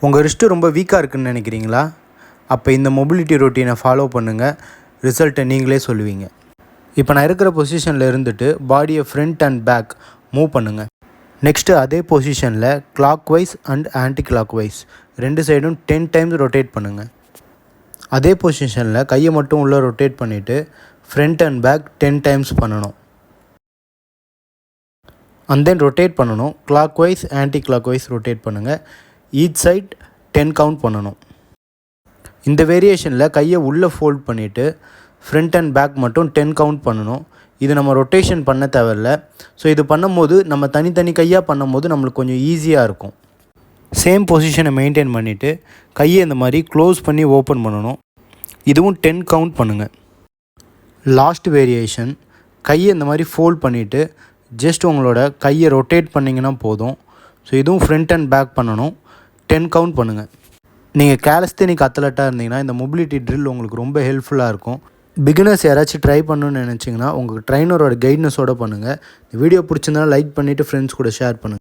உங்கள் ரிஸ்ட்டு ரொம்ப வீக்காக இருக்குதுன்னு நினைக்கிறீங்களா? அப்போ இந்த மொபிலிட்டி ரொட்டீனை ஃபாலோ பண்ணுங்கள், ரிசல்ட்டை நீங்களே சொல்லுவீங்க. இப்போ நான் இருக்கிற பொசிஷனில் இருந்துட்டு பாடியை ஃப்ரண்ட் அண்ட் பேக் மூவ் பண்ணுங்கள். நெக்ஸ்ட்டு அதே பொசிஷனில் clockwise and anticlockwise 2 சைடும் 10 டைம்ஸ் ரொட்டேட் பண்ணுங்கள். அதே பொசிஷனில் கையை மட்டும் உள்ளே ரொட்டேட் பண்ணிவிட்டு ஃப்ரண்ட் அண்ட் பேக் 10 டைம்ஸ் பண்ணணும். அண்ட் தென் ரொட்டேட் பண்ணணும். Clockwise anticlockwise rotate பண்ணுங்கள். ஈச் சைட் 10 கவுண்ட் பண்ணணும். இந்த வேரியேஷனில் கையை உள்ளே ஃபோல்ட் பண்ணிவிட்டு ஃப்ரண்ட் அண்ட் பேக் மட்டும் 10 கவுண்ட் பண்ணணும். இது நம்ம ரொட்டேஷன் பண்ண தேவையில்ல. ஸோ இது பண்ணும்போது நம்ம தனித்தனி கையாக பண்ணும்போது நம்மளுக்கு கொஞ்சம் ஈஸியாக இருக்கும். சேம் பொசிஷனை மெயின்டைன் பண்ணிவிட்டு கையை இந்த மாதிரி க்ளோஸ் பண்ணி ஓப்பன் பண்ணணும். இதுவும் 10 கவுண்ட் பண்ணுங்கள். லாஸ்ட் வேரியேஷன், கையை இந்த மாதிரி ஃபோல்ட் பண்ணிவிட்டு ஜஸ்ட் உங்களோட கையை ரொட்டேட் பண்ணிங்கன்னா போதும். ஸோ இதுவும் ஃப்ரண்ட் அண்ட் பேக் பண்ணணும். 10 கவுண்ட் பண்ணுங்கள். நீங்கள் கேலஸ்தெனிக் அத்லட்டாக இருந்தீங்கன்னா இந்த மொபிலிட்டி ட்ரில் உங்களுக்கு ரொம்ப ஹெல்ப்ஃபுல்லாக இருக்கும். பிகினர்ஸ் யாராச்சும் ட்ரை பண்ணணுன்னு நினச்சிங்கன்னா உங்கள் ட்ரைனரோட கைட்னஸோடு பண்ணுங்கள். இந்த வீடியோ பிடிச்சிருந்தாலும் லைக் பண்ணிவிட்டு ஃப்ரெண்ட்ஸ் கூட ஷேர் பண்ணுங்கள்.